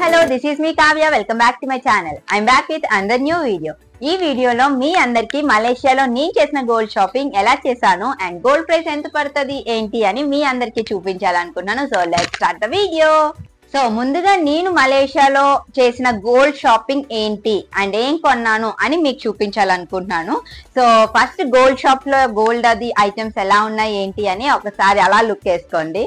hello, this is me Kavya. Welcome back to my channel. I'm back with another new video. ఈ వీడియోలో మీ అందరికి మలేషియాలో నేను చేసిన గోల్డ్ షాపింగ్ ఎలా చేశాను అండ్ గోల్డ్ ప్రైస్ ఎంత పడుతుంది ఏంటి అని మీ అందరికి చూపించాలనుకున్నాను. So let's start the video. So ముందుగా నేను మలేషియాలో చేసిన గోల్డ్ షాపింగ్ ఏంటి అండ్ ఏం కొన్నాను అని మీకు చూపించాలనుకుంటున్నాను. సో ఫస్ట్ గోల్డ్ షాప్ లో గోల్డ్ అది ఐటమ్స్ ఎలా ఉన్నాయి ఏంటి అని ఒకసారి అలా లుక్ వేసుకోండి.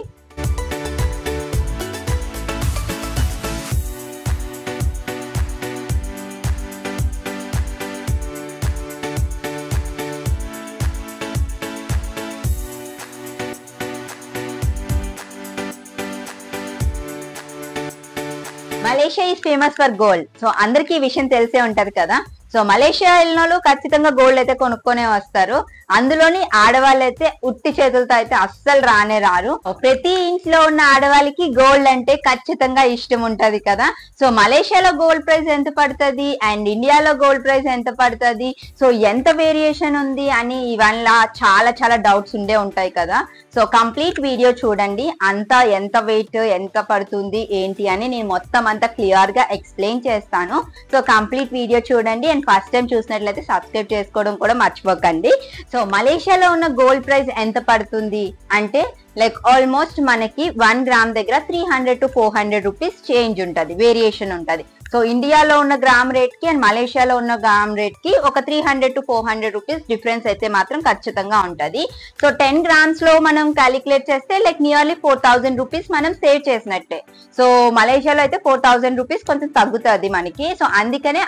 Malaysia is famous for gold. So అందరికి ఈ విషయం తెలిసే ఉంటది కదా. సో మలేషియా వెళ్ళిన వాళ్ళు ఖచ్చితంగా గోల్డ్ అయితే కొనుక్కొనే వస్తారు. అందులోని ఆడవాళ్ళు అయితే ఉట్టి చేతులతో అయితే అస్సలు రానే రారు. ప్రతి ఇంట్లో ఉన్న ఆడవాళ్ళకి గోల్డ్ అంటే ఖచ్చితంగా ఇష్టం ఉంటది కదా. సో మలేషియాలో గోల్డ్ ప్రైస్ ఎంత పడుతుంది అండ్ ఇండియాలో గోల్డ్ ప్రైస్ ఎంత పడుతుంది, సో ఎంత వేరియేషన్ ఉంది అని ఇవల్ల చాలా చాలా డౌట్స్ ఉండే ఉంటాయి కదా. సో కంప్లీట్ వీడియో చూడండి, అంతా ఎంత వెయిట్ ఎంత పడుతుంది ఏంటి అని నేను మొత్తం అంతా క్లియర్ గా ఎక్స్ప్లెయిన్ చేస్తాను. సో కంప్లీట్ వీడియో చూడండి అండ్ ఫస్ట్ టైం చూసినట్లయితే సబ్స్క్రైబ్ చేసుకోవడం కూడా మర్చిపోకండి. సో మలేషియాలో ఉన్న గోల్డ్ ప్రైస్ ఎంత పడుతుంది అంటే లైక్ ఆల్మోస్ట్ మనకి 1 గ్రామ్ దగ్గర 300 to 400 రూపీస్ చేంజ్ ఉంటది, వేరియేషన్ ఉంటది. సో ఇండియాలో ఉన్న గ్రామ్ రేట్ కి అండ్ మలేషియాలో ఉన్న గ్రామ్ రేట్ కి ఒక 300 to 400 రూపీస్ డిఫరెన్స్ అయితే మాత్రం ఖచ్చితంగా ఉంటది. సో 10 గ్రామ్స్ లో మనం క్యాలిక్యులేట్ చేస్తే లైక్ నియర్లీ 4000 రూపీస్ మనం సేవ్ చేసినట్టే. సో మలేషియాలో అయితే 4000 రూపీస్ కొంచెం తగ్గుతుంది మనకి. సో అందుకనే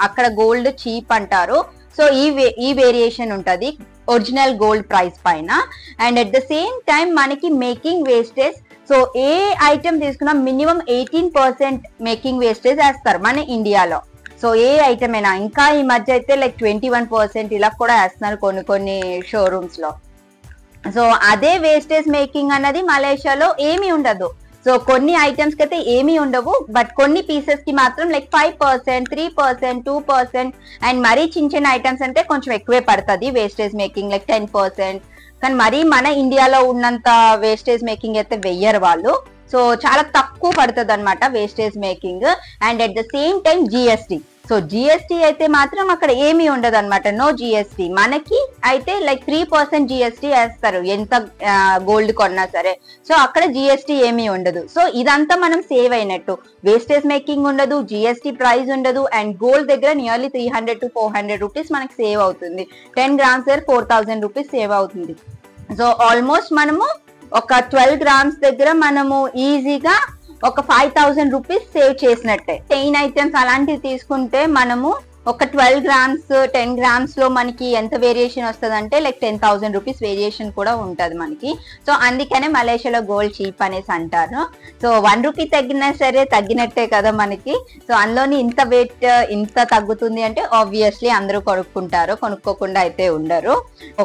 అక్కడ గోల్డ్ చీప్ అంటారు. సో ఈ వేరియేషన్ ఉంటది ఒరిజినల్ గోల్డ్ ప్రైస్ పైన. And at the same time మనకి మేకింగ్ వేస్టేజ్, సో ఏ ఐటమ్ తీసుకున్నా మినిమం 18% మేకింగ్ వేస్టేజ్ వేస్తారు మన ఇండియాలో. సో ఏ ఐటమ్ అయినా, ఇంకా ఈ మధ్య అయితే లైక్ 21% ఇలా కూడా వేస్తున్నారు కొన్ని షోరూమ్స్ లో. సో అదే వేస్టేజ్ మేకింగ్ అన్నది మలేషియాలో ఏమీ ఉండదు. సో కొన్ని ఐటమ్స్ కి అయితే ఏమీ ఉండవు, బట్ కొన్ని పీసెస్ కి మాత్రం లైక్ 5%, 3%, 2%. అండ్ మరీ చిన్న ఐటమ్స్ అంటే కొంచెం ఎక్కువే పడుతుంది వేస్టేజ్ మేకింగ్, లైక్ 10%. కానీ మరీ మన ఇండియాలో ఉన్నంత వేస్టేజ్ మేకింగ్ అయితే వెయ్యరు వాళ్ళు. సో చాలా తక్కువ పడుతుంది అనమాట wastage making. And at the same time GST, so GST అయితే మాత్రం అక్కడ ఏమీ ఉండదు అనమాట, నో జిఎస్టీ. మనకి అయితే లైక్ 3% జిఎస్టీ వేస్తారు ఎంత గోల్డ్ కొన్నా సరే. సో అక్కడ జిఎస్టీ ఏమీ ఉండదు. సో ఇదంతా మనం సేవ్ అయినట్టు, వేస్టేజ్ మేకింగ్ ఉండదు, జిఎస్టీ ప్రైస్ ఉండదు అండ్ గోల్డ్ దగ్గర నియర్లీ 300 to 400 రూపీస్ మనకి సేవ్ అవుతుంది. 10 గ్రామ్స్ దగ్గర 4000 రూపీస్ సేవ్ అవుతుంది. సో ఆల్మోస్ట్ మనము ఒక 12 గ్రామ్స్ దగ్గర మనము ఈజీగా ఒక 5000 రూపీస్ సేవ్ చేసినట్టే. 10 ఐటమ్స్ అలాంటివి తీసుకుంటే మనము ఒక 12 గ్రామ్స్ 10 గ్రామ్స్ లో మనకి ఎంత వేరియేషన్ వస్తుంది అంటే లైక్ 10,000 రూపీస్ వేరియేషన్ కూడా ఉంటది మనకి. సో అందుకనే మలేషియాలో గోల్డ్ చీప్ అనేసి అంటారు. సో 1 రూపీ తగ్గినా సరే తగ్గినట్టే కదా మనకి. సో అందులోని ఇంత వెయిట్ ఇంత తగ్గుతుంది అంటే ఆబ్వియస్లీ అందరూ కొనుక్కుంటారు, కొనుక్కోకుండా అయితే ఉండరు.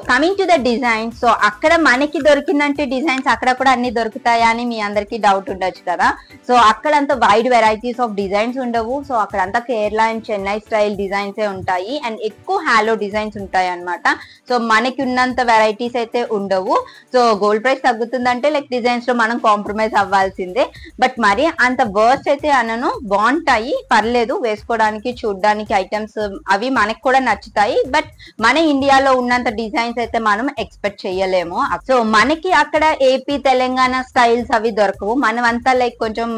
Coming to the designs, so అక్కడ మనకి దొరికినట్టు డిజైన్స్ అక్కడ కూడా అన్ని దొరుకుతాయా అని మీ అందరికి డౌట్ ఉండొచ్చు కదా. సో అక్కడంతా వైడ్ వెరైటీస్ ఆఫ్ డిజైన్స్ ఉండవు. సో అక్కడంతా Kerala and Chennai style designs ఉంటాయి అండ్ ఎక్కువ హాలో డిజైన్స్ ఉంటాయి అనమాట. సో మనకి ఉన్నంత వెరైటీస్ అయితే ఉండవు. సో గోల్డ్ ప్రైస్ తగ్గుతుందంటే లైక్ డిజైన్స్ లో మనం కాంప్రమైజ్ అవ్వాల్సిందే. బట్ మరి అంత వర్స్ట్ అయితే అనను, బాగుంటాయి, పర్లేదు వేసుకోవడానికి, చూడడానికి ఐటమ్స్ అవి మనకి కూడా నచ్చుతాయి. బట్ మన ఇండియాలో ఉన్నంత డిజైన్స్ అయితే మనం ఎక్స్పెక్ట్ చేయలేము. సో మనకి అక్కడ ఏపీ తెలంగాణ స్టైల్స్ అవి దొరకవు. మనం అంతా లైక్ కొంచెం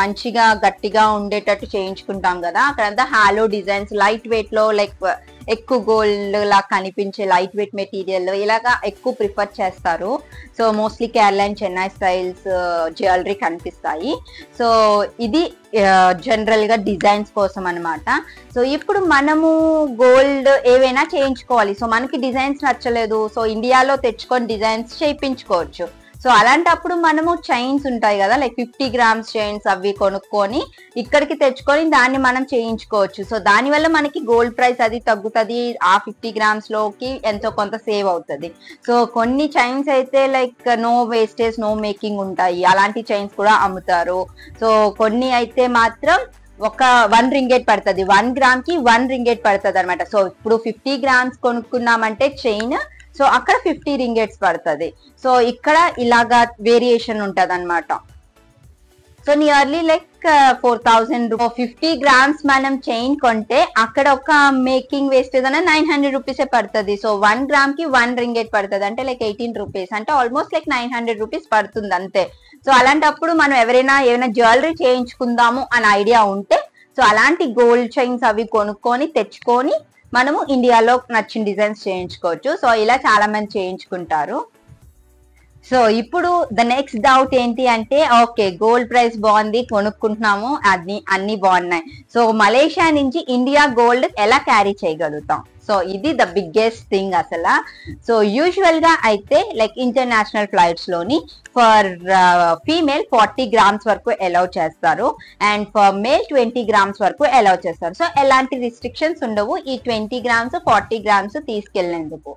మంచిగా గట్టిగా ఉండేటట్టు చేయించుకుంటాం కదా. అక్కడంతా హాలో డిజైన్స్ లైట్ వెయిట్ లో లైక్ ఎక్కువ గోల్డ్ లా కనిపించే లైట్ వెయిట్ మెటీరియల్ ఇలాగా ఎక్కువ ప్రిఫర్ చేస్తారు. So mostly Kerala and Chennai styles jewellery కనిపిస్తాయి. సో ఇది జనరల్ గా డిజైన్స్ కోసం అనమాట. సో ఇప్పుడు మనము గోల్డ్ ఏవైనా చేయించుకోవాలి. సో మనకి డిజైన్స్ నచ్చలేదు, సో ఇండియాలో తెచ్చుకొని డిజైన్స్ చేయించుకోవచ్చు. సో అలాంటప్పుడు మనము చైన్స్ ఉంటాయి కదా, లైక్ 50 గ్రామ్స్ చైన్స్ అవి కొనుక్కొని ఇక్కడికి తెచ్చుకొని దాన్ని మనం చేయించుకోవచ్చు. సో దానివల్ల మనకి గోల్డ్ ప్రైస్ అది తగ్గుతుంది, ఆ 50 గ్రామ్స్ లోకి ఎంతో కొంత సేవ్ అవుతుంది. సో కొన్ని చైన్స్ అయితే like no wastage no making ఉంటాయి, అలాంటి చైన్స్ కూడా అమ్ముతారు. సో కొన్ని అయితే మాత్రం ఒక 1 రింగెట్ పడుతుంది, 1 గ్రామ్ కి 1 రింగెట్ పడుతుంది అనమాట. సో ఇప్పుడు 50 గ్రామ్స్ కొనుక్కున్నామంటే చైన్, సో అక్కడ 50 రింగెట్స్ పడుతుంది. సో ఇక్కడ ఇలాగా వేరియేషన్ ఉంటది అనమాట. సో నియర్లీ లైక్ 4000 50 grams మనం చైన్ కొంటే అక్కడ ఒక మేకింగ్ వేస్టేజ్ అన్న 900 రూపీస్ పడుతుంది. సో 1 గ్రామ్ కి 1 రింగేట్ పడుతుంది అంటే లైక్ 18 రూపీస్, అంటే ఆల్మోస్ట్ లైక్ 900 రూపీస్ పడుతుంది అంతే. సో అలాంటప్పుడు మనం ఏమైనా జ్యువెలరీ చేయించుకుందాము అని ఐడియా ఉంటే సో అలాంటి గోల్డ్ చైన్స్ అవి కొనుక్కొని తెచ్చుకొని మనము ఇండియాలో నచ్చిన డిజైన్స్ చేయించుకోవచ్చు. సో ఇలా చాలా మంది చేయించుకుంటారు. సో ఇప్పుడు ద నెక్స్ట్ డౌట్ ఏంటి అంటే, ఓకే గోల్డ్ ప్రైస్ బాగుంది కొనుక్కుంటున్నాము, అన్ని బాగున్నాయి, సో మలేషియా నుంచి ఇండియా గోల్డ్ ఎలా క్యారీ చేయగలుగుతాం? సో ఇది ద బిగ్గెస్ట్ థింగ్ అసలు. సో యూజువల్ గా అయితే లైక్ ఇంటర్నేషనల్ ఫ్లైట్స్ లోని ఫర్ ఫీమేల్ 40 గ్రామ్స్ వరకు అలౌ చేస్తారు అండ్ ఫర్ మేల్ 20 గ్రామ్స్ వరకు అలౌ చేస్తారు. సో ఎలాంటి రిస్ట్రిక్షన్స్ ఉండవు ఈ 20 గ్రామ్స్ 40 గ్రామ్స్ తీసుకెళ్లేందుకు.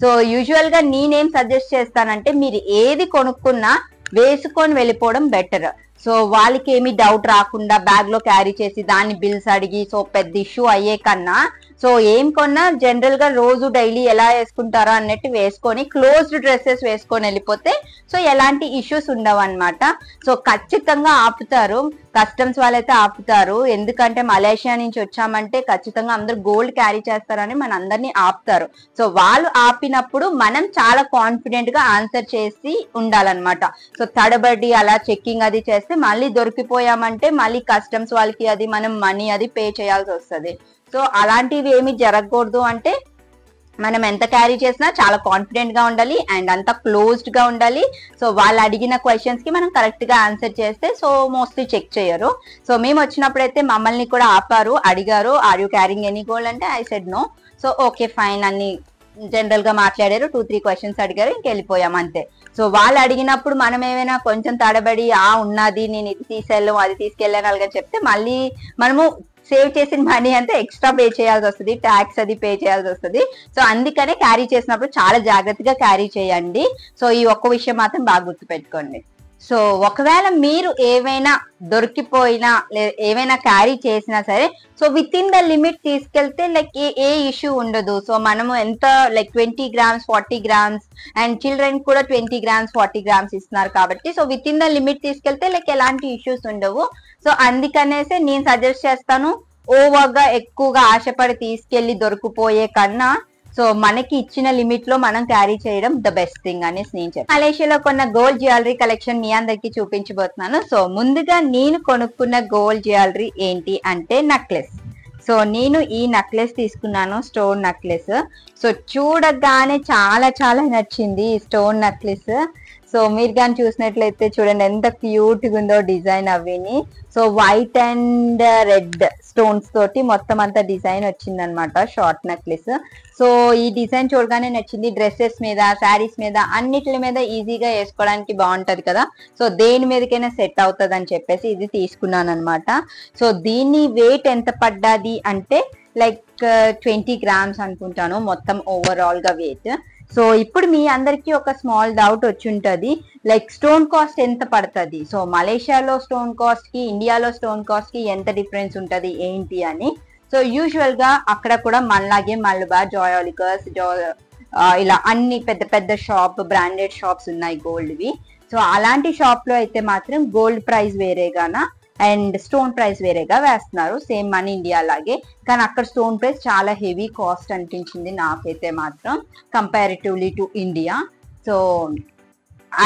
సో యూజువల్ గా నేనేం సజెస్ట్ చేస్తానంటే మీరు ఏది కొనుక్కున్నా వేసుకొని వెళ్ళిపోవడం బెటర్. సో వాళ్ళకి ఏమి డౌట్ రాకుండా బ్యాగ్ లో క్యారీ చేసి దాన్ని బిల్స్ అడిగి సో పెద్ద ఇష్యూ అయ్యే కన్నా సో ఏం కొన్నా జనరల్ గా రోజు డైలీ ఎలా వేసుకుంటారో అన్నట్టు వేసుకొని క్లోజ్డ్ డ్రెస్సెస్ వేసుకొని వెళ్ళిపోతే సో ఎలాంటి ఇష్యూస్ ఉండవు అనమాట. సో ఖచ్చితంగా ఆపుతారు, కస్టమ్స్ వాళ్ళైతే ఆపుతారు, ఎందుకంటే మలేషియా నుంచి వచ్చామంటే ఖచ్చితంగా అందరు గోల్డ్ క్యారీ చేస్తారని మన అందరినీ ఆపుతారు. సో వాళ్ళు ఆపినప్పుడు మనం చాలా కాన్ఫిడెంట్ గా ఆన్సర్ చేసి ఉండాలన్నమాట. సో తడబడి అలా చెక్కింగ్ అది చేస్తే మళ్ళీ దొరికిపోయామంటే మళ్ళీ కస్టమ్స్ వాళ్ళకి అది మనం మనీ అది పే చేయాల్సి వస్తుంది. సో అలాంటివి ఏమి జరగకూడదు అంటే మనం ఎంత క్యారీ చేసినా చాలా కాన్ఫిడెంట్ గా ఉండాలి అండ్ అంతా క్లోజ్డ్ గా ఉండాలి. సో వాళ్ళు అడిగిన క్వశ్చన్స్ కి మనం కరెక్ట్ గా ఆన్సర్ చేస్తే సో మోస్ట్లీ చెక్ చేయరు. సో మేము వచ్చినప్పుడైతే మమ్మల్ని కూడా ఆపారు, అడిగారు are you carrying any gold అంటే I said no. So okay fine అన్ని జనరల్ గా మాట్లాడారు, 2-3 క్వశ్చన్స్ అడిగారు, ఇంకెళ్ళిపోయాం అంతే. సో వాళ్ళు అడిగినప్పుడు మనం ఏమైనా కొంచెం తడబడి ఉన్నది నేను ఇది తీసుకెళ్ళాను అది తీసుకెళ్ళాను అలాగే చెప్తే మళ్ళీ మనము సేవ్ చేసిన మనీ అంతా ఎక్స్ట్రా పే చేయాల్సి వస్తుంది, ట్యాక్స్ అది పే చేయాల్సి వస్తుంది. సో అందుకనే క్యారీ చేసినప్పుడు చాలా జాగ్రత్తగా క్యారీ చేయండి. సో ఈ ఒక్క విషయం మాత్రం బాగా గుర్తుపెట్టుకోండి. సో ఒకవేళ మీరు ఏవైనా దొరికిపోయినా ఏవైనా క్యారీ చేసినా సరే so with in the limit తీసుకెళ్తే లైక్ ఏ ఇష్యూ ఉండదు. సో మనము ఎంత like 20 grams 40 grams and children కూడా 20 గ్రామ్స్ 40 గ్రామ్స్ ఇస్తున్నారు కాబట్టి so with in the limit తీసుకెళ్తే లైక్ ఎలాంటి ఇష్యూస్ ఉండవు. సో అందుకనేసి నేను సజెస్ట్ చేస్తాను ఓవర్గా ఎక్కువగా ఆశపడి తీసుకెళ్లి దొరికిపోయే కన్నా సో మనకి ఇచ్చిన లిమిట్ లో మనం క్యారీ చేయడం ద బెస్ట్ థింగ్ అనేసి నేను చెప్పాను. మలేషియాలో కొన్న గోల్డ్ జ్యువెలరీ కలెక్షన్ మీ అందరికి చూపించబోతున్నాను. సో ముందుగా నేను కొనుక్కున్న గోల్డ్ జ్యువెలరీ ఏంటి అంటే నెక్లెస్. సో నేను ఈ నెక్లెస్ తీసుకున్నాను, స్టోన్ నెక్లెస్. సో చూడగానే చాలా చాలా నచ్చింది ఈ స్టోన్ నెక్లెస్. సో మీరు కానీ చూసినట్లయితే చూడండి ఎంత క్యూట్ గా ఉందో డిజైన్ అవిని. So white and red stones తోటి మొత్తం అంతా డిజైన్ వచ్చింది అనమాట షార్ట్ నెక్లెస్. సో ఈ డిజైన్ చూడగానే నచ్చింది. డ్రెస్సెస్ మీద శారీస్ మీద అన్నిటి మీద ఈజీగా వేసుకోవడానికి బాగుంటది కదా. సో దేని మీదకైనా సెట్ అవుతుంది అని చెప్పేసి ఇది తీసుకున్నాను అనమాట. సో దీని వెయిట్ ఎంత పడ్డది అంటే లైక్ 20 గ్రామ్స్ అనుకుంటాను మొత్తం ఓవరాల్ గా వెయిట్. సో ఇప్పుడు మీ అందరికి ఒక స్మాల్ డౌట్ వచ్చి ఉంటది లైక్ స్టోన్ కాస్ట్ ఎంత పడుతుంది, సో మలేషియాలో స్టోన్ కాస్ట్ కి ఇండియాలో స్టోన్ కాస్ట్ కి ఎంత డిఫరెన్స్ ఉంటది ఏంటి అని. సో యూజువల్ గా అక్కడ కూడా మనలాగే మల్బార్, జాయాలికస్, ఇలా అన్ని పెద్ద పెద్ద షాప్ బ్రాండెడ్ షాప్స్ ఉన్నాయి గోల్డ్వి. సో అలాంటి షాప్ లో అయితే మాత్రం గోల్డ్ ప్రైస్ వేరేగానా అండ్ స్టోన్ ప్రైస్ వేరేగా వేస్తున్నారు, సేమ్ మన ఇండియా లాగే. కానీ అక్కడ స్టోన్ ప్రైస్ చాలా హెవీ కాస్ట్ అనిపించింది నాకైతే మాత్రం కంపారిటివ్లీ టు ఇండియా. సో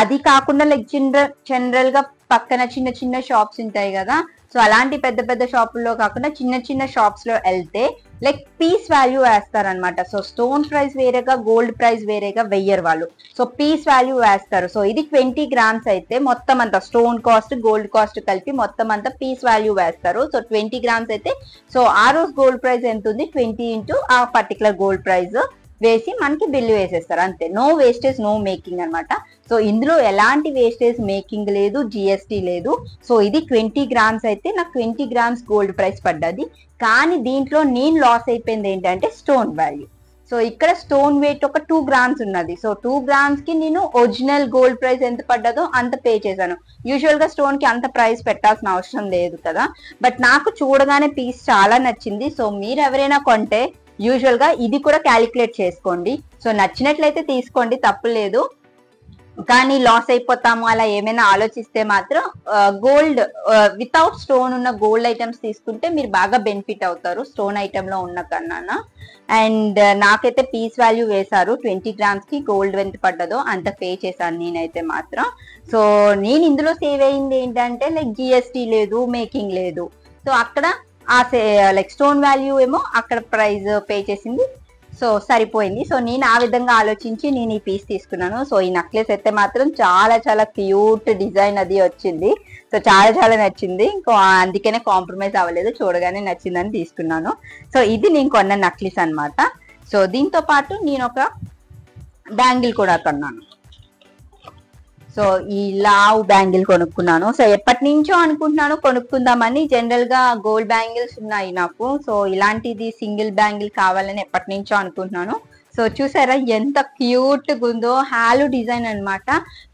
అది కాకుండా లైక్ జనరల్ గా పక్కన చిన్న చిన్న షాప్స్ ఉంటాయి కదా, సో అలాంటి పెద్ద పెద్ద షాపుల్లో కాకుండా చిన్న చిన్న షాప్స్ లో వెళ్తే లైక్ పీస్ వాల్యూ వేస్తారనమాట. సో స్టోన్ ప్రైస్ వేరేగా గోల్డ్ ప్రైస్ వేరేగా వెయ్యరు వాళ్ళు, సో పీస్ వాల్యూ వేస్తారు. సో ఇది 20 గ్రామ్స్ అయితే మొత్తం అంతా స్టోన్ కాస్ట్ గోల్డ్ కాస్ట్ కలిపి మొత్తం అంతా పీస్ వాల్యూ వేస్తారు. సో 20 గ్రామ్స్ అయితే సో ఆ రోజు గోల్డ్ ప్రైస్ ఎంత ఉంది 20 ఇంటూ ఆ పర్టికులర్ గోల్డ్ ప్రైస్ వేసి మనకి బిల్లు వేసేస్తారు అంతే. నో వేస్టేజ్ నో మేకింగ్ అనమాట. సో ఇందులో ఎలాంటి వేస్టేజ్ మేకింగ్ లేదు, జిఎస్టీ లేదు. సో ఇది 20 గ్రామ్స్ అయితే నాకు 20 గ్రామ్స్ గోల్డ్ ప్రైస్ పడ్డది. కానీ దీంట్లో నేను లాస్ అయిపోయింది ఏంటంటే స్టోన్ వాల్యూ. సో ఇక్కడ స్టోన్ వెయిట్ ఒక 2 గ్రామ్స్ ఉన్నది. సో 2 గ్రామ్స్ కి నేను ఒరిజినల్ గోల్డ్ ప్రైస్ ఎంత పడ్డదో అంత పే చేశాను. యూజువల్ గా స్టోన్ కి అంత ప్రైస్ పెట్టాల్సిన అవసరం లేదు కదా, బట్ నాకు చూడగానే పీస్ చాలా నచ్చింది. సో మీరు ఎవరైనా కొంటే యూజువల్ గా ఇది కూడా క్యాలిక్యులేట్ చేసుకోండి. సో నచ్చినట్లయితే తీసుకోండి, తప్పులేదు. కానీ లాస్ అయిపోతాము అలా ఏమైనా ఆలోచిస్తే మాత్రం గోల్డ్ వితౌట్ స్టోన్ ఉన్న గోల్డ్ ఐటమ్స్ తీసుకుంటే మీరు బాగా బెనిఫిట్ అవుతారు స్టోన్ ఐటమ్ లో ఉన్న కన్నా. అండ్ నాకైతే పీస్ వాల్యూ వేశారు 20 గ్రామ్స్ కి గోల్డ్ ఎంత పడ్డదో అంత పే చేశాను నేనైతే మాత్రం. సో నేను ఇందులో సేవ్ అయింది ఏంటంటే లైక్ జిఎస్టీ లేదు, మేకింగ్ లేదు. సో అక్కడ ఆ లైక్ స్టోన్ వాల్యూ ఏమో అక్కడ ప్రైస్ పే చేసింది, సో సరిపోయింది. సో నేను ఆ విధంగా ఆలోచించి నేను ఈ పీస్ తీసుకున్నాను. సో ఈ నెక్లెస్ అయితే మాత్రం చాలా చాలా క్యూట్ డిజైన్ అది వచ్చింది. సో చాలా చాలా నచ్చింది. ఇంకో అందుకనే కాంప్రమైజ్ అవ్వలేదు, చూడగానే నచ్చిందని తీసుకున్నాను. సో ఇది నేను కొన్న నెక్లెస్ అన్నమాట. సో దీంతో పాటు నేను ఒక బ్యాంగిల్ కూడా కొన్నాను. సో ఈ లావ్ బ్యాంగిల్ కొనుక్కున్నాను. సో ఎప్పటి నుంచో అనుకుంటున్నాను కొనుక్కుందామని. జనరల్ గా గోల్డ్ బ్యాంగిల్స్ ఉన్నాయి నాకు. సో ఇలాంటిది సింగిల్ బ్యాంగిల్ కావాలని ఎప్పటి నుంచో అనుకుంటున్నాను. సో చూసారా ఎంత క్యూట్ ఉందో, హాలో డిజైన్ అన్నమాట.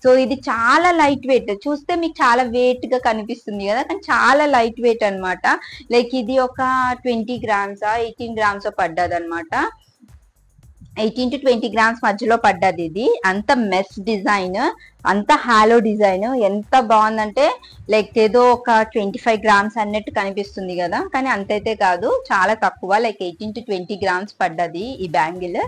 సో ఇది చాలా లైట్ వెయిట్, చూస్తే మీకు చాలా వెయిట్ గా కనిపిస్తుంది కదా, కానీ చాలా లైట్ వెయిట్ అన్నమాట. లైక్ ఇది ఒక 20 గ్రామ్స్ 18 గ్రామ్స్ పడ్డది అనమాట. 18 to 20 గ్రామ్స్ మధ్యలో పడ్డది ఇది. అంత మెస్ డిజైన్, అంత హాలో డిజైన్ ఎంత బాగుందంటే లైక్ ఏదో ఒక 25 గ్రామ్స్ అన్నట్టు కనిపిస్తుంది కదా, కానీ అంతైతే కాదు, చాలా తక్కువ. లైక్ 18 to 20 గ్రామ్స్ పడ్డది ఈ బ్యాంగిల్.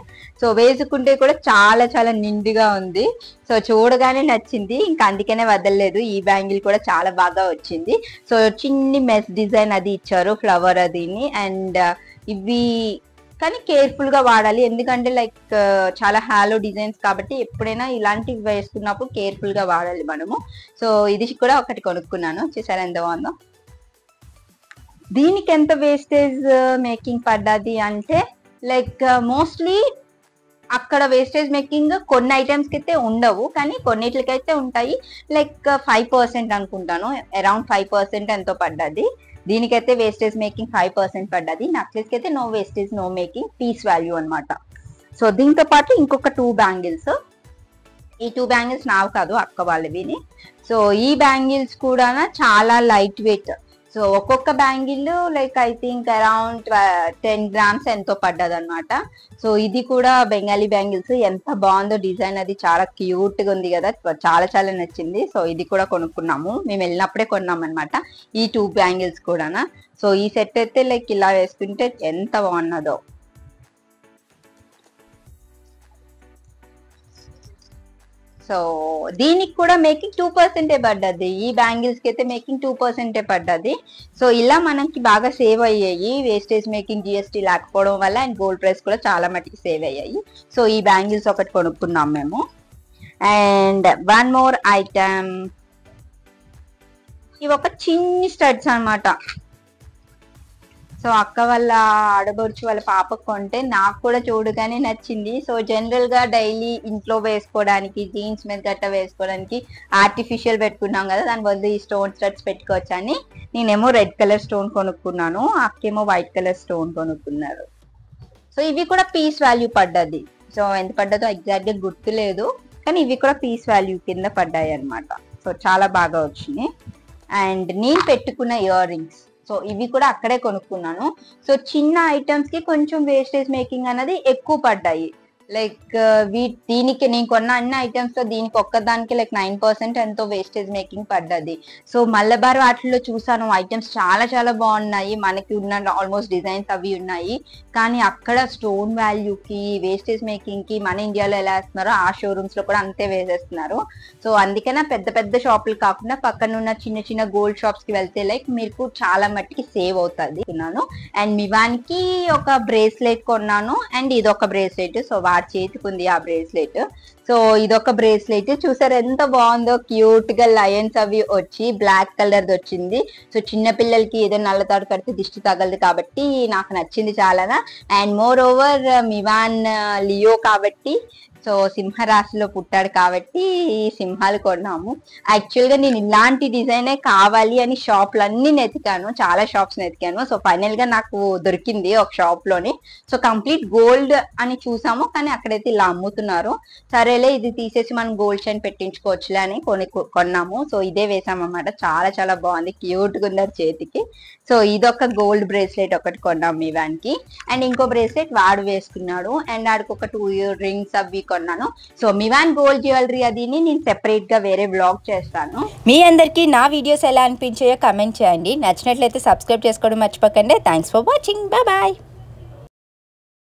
సో వేసుకుంటే కూడా చాలా చాలా నిండుగా ఉంది. సో చూడగానే నచ్చింది, ఇంకా అందుకనే వదలలేదు. ఈ బ్యాంగిల్ కూడా చాలా బాగా వచ్చింది. సో చిన్ని మెస్ డిజైన్ అది ఇచ్చారు, ఫ్లవర్ అదిని. అండ్ ఇవి కానీ కేర్ఫుల్ గా వాడాలి, ఎందుకంటే లైక్ చాలా హాలో డిజైన్స్ కాబట్టి ఎప్పుడైనా ఇలాంటివి వేసుకున్నప్పుడు కేర్ఫుల్ గా వాడాలి మనము. సో ఇది కూడా ఒకటి కొనుక్కున్నాను. చూసారా ఎంత బాగుందో. దీనికి ఎంత వేస్టేజ్ మేకింగ్ పడ్డది అంటే లైక్ మోస్ట్లీ అక్కడ వేస్టేజ్ మేకింగ్ కొన్ని ఐటమ్స్ కి అయితే ఉండవు, కానీ కొన్నిటికైతే ఉంటాయి. లైక్ 5% అనుకుంటాను, అరౌండ్ 5% ఎంతో పడ్డది. దీనికైతే వేస్టేజ్ మేకింగ్ 5% పడ్డది. నెక్లెస్ కి అయితే no wastage no making, piece value అనమాట. సో దీంతో పాటు ఇంకొక 2 బ్యాంగిల్స్. ఈ 2 బ్యాంగిల్స్ నావి కాదు, అక్క వాళ్ళవిని. సో ఈ బ్యాంగిల్స్ కూడా చాలా లైట్ వెయిట్. సో ఒక్కొక్క bangle like I think around 10 grams ఎంతో పడ్డది అనమాట. సో ఇది కూడా బెంగాలీ బ్యాంగిల్స్, ఎంత బాగుందో డిజైన్, అది చాలా క్యూట్ గా ఉంది కదా, చాలా చాలా నచ్చింది. సో ఇది కూడా కొనుక్కున్నాము, మేము వెళ్ళినప్పుడే కొన్నాం అనమాట ఈ 2 బ్యాంగిల్స్ కూడా. సో ఈ సెట్ అయితే లైక్ ఇలా వేసుకుంటే ఎంత బాగున్నదో. సో దీనికి కూడా మేకింగ్ 2% పడ్డది. ఈ బ్యాంగిల్స్ కి అయితే మేకింగ్ 2% పడ్డది. సో ఇలా మనకి బాగా సేవ్ అయ్యాయి, వేస్టేజ్ మేకింగ్ జిఎస్టీ లేకపోవడం వల్ల. అండ్ గోల్డ్ ప్రైస్ కూడా చాలా మటుకు సేవ్ అయ్యాయి. సో ఈ బ్యాంగిల్స్ ఒకటి కొనుక్కున్నాం మేము. అండ్ వన్ మోర్ ఐటమ్, ఇవి ఒక చిన్ని స్టడ్స్ అనమాట. సో అక్క వాళ్ళ ఆడబడుచు వాళ్ళ పాపకు కొంటే నాకు కూడా చూడగానే నచ్చింది. సో జనరల్ గా డైలీ ఇంట్లో వేసుకోవడానికి, జీన్స్ మీద గట్ట వేసుకోవడానికి ఆర్టిఫిషియల్ పెట్టుకున్నాం కదా, దాని బదులు ఈ స్టోన్ స్టడ్స్ పెట్టుకోవచ్చు అని నేనేమో రెడ్ కలర్ స్టోన్ కొనుక్కున్నాను, అక్కేమో వైట్ కలర్ స్టోన్ కొనుక్కున్నారు. సో ఇవి కూడా పీస్ వాల్యూ పడ్డది. సో ఎంత పడ్డదో ఎగ్జాక్ట్ గా గుర్తులేదు, కానీ ఇవి కూడా పీస్ వాల్యూ కింద పడ్డాయి అనమాట. సో చాలా బాగా వచ్చినాయి. అండ్ నేను పెట్టుకున్న ఇయర్ రింగ్స్, సో ఇవి కూడా అక్కడే కొనుక్కున్నాను. సో చిన్న ఐటమ్స్ కి కొంచెం వేస్టేజ్ మేకింగ్ అనేది ఎక్కువ పడ్డాయి. లైక్ దీనికి నేను కొన్న అన్ని ఐటమ్స్ లో దీనికి ఒక్కదానికి లైక్ 9% ఎంతో వేస్టేజ్ మేకింగ్ పడ్డది. సో మల్లబార్ వాటిల్లో చూసాను ఐటమ్స్ చాలా చాలా బాగున్నాయి, మనకి ఉన్న ఆల్మోస్ట్ డిజైన్స్ అవి ఉన్నాయి, కానీ అక్కడ స్టోన్ వాల్యూకి వేస్టేజ్ మేకింగ్ కి మన ఇండియాలో ఎలా వేస్తున్నారో ఆ షోరూమ్స్ లో కూడా అంతే వేసేస్తున్నారు. సో అందుకనే పెద్ద పెద్ద షాపులు కాకుండా పక్కన ఉన్న చిన్న చిన్న గోల్డ్ షాప్స్ కి వెళ్తే లైక్ మీకు చాలా మట్టికి సేవ్ అవుతుంది కొన్నాను. అండ్ మివానికి ఒక బ్రేస్లెట్ కొన్నాను, అండ్ ఇదొక బ్రేస్లెట్. సో వాడి చేతికి ఉంది ఆ బ్రేస్లెట్. సో ఇదొక బ్రేస్లెట్ చూసారు ఎంత బాగుందో, క్యూట్ గా లయన్స్ అవి వచ్చి బ్లాక్ కలర్ వచ్చింది. సో చిన్న పిల్లలకి ఏదో నల్లతాడు కడితే దిష్టి తగలదు కాబట్టి నాకు నచ్చింది చాలా. అండ్ మోర్ ఓవర్ మివాన్ లియో కాబట్టి, సో సింహరాశిలో పుట్టాడు కాబట్టి ఈ సింహాలు కొన్నాము. యాక్చువల్ గా నేను ఇలాంటి డిజైనే కావాలి అని షాప్లన్నీ నెతికాను, చాలా షాప్స్ నెతికాను. సో ఫైనల్ గా నాకు దొరికింది ఒక షాప్ లోని. సో కంప్లీట్ గోల్డ్ అని చూసాము, కానీ అక్కడైతే ఇలా అమ్ముతున్నారు. సరేలే ఇది తీసేసి మనం గోల్డ్ చైన్ పెట్టించుకోవచ్చులే అని కొన్నాము. సో ఇదే వేసామన్నమాట, చాలా చాలా బాగుంది, క్యూట్ గా ఉన్నారు చేతికి. సో ఇదొక గోల్డ్ బ్రేస్లెట్ ఒకటి కొన్నాము ఇవానికి. అండ్ ఇంకో బ్రేస్లెట్ వాడు వేసుకున్నాడు. అండ్ ఆడికి ఒక 2 ఇయర్ రింగ్స్ అవి కొన్నాను. సో మివాన్ గోల్డ్ జ్యువెలరీ అదిని నేను సెపరేట్ గా వేరే బ్లాగ్ చేస్తాను. మీ అందరికీ నా వీడియోస్ ఎలా అనిపించాయో కమెంట్ చేయండి. నచ్చినట్లయితే సబ్స్క్రైబ్ చేసుకోవడం మర్చిపోకండి. Thanks for watching. Bye bye.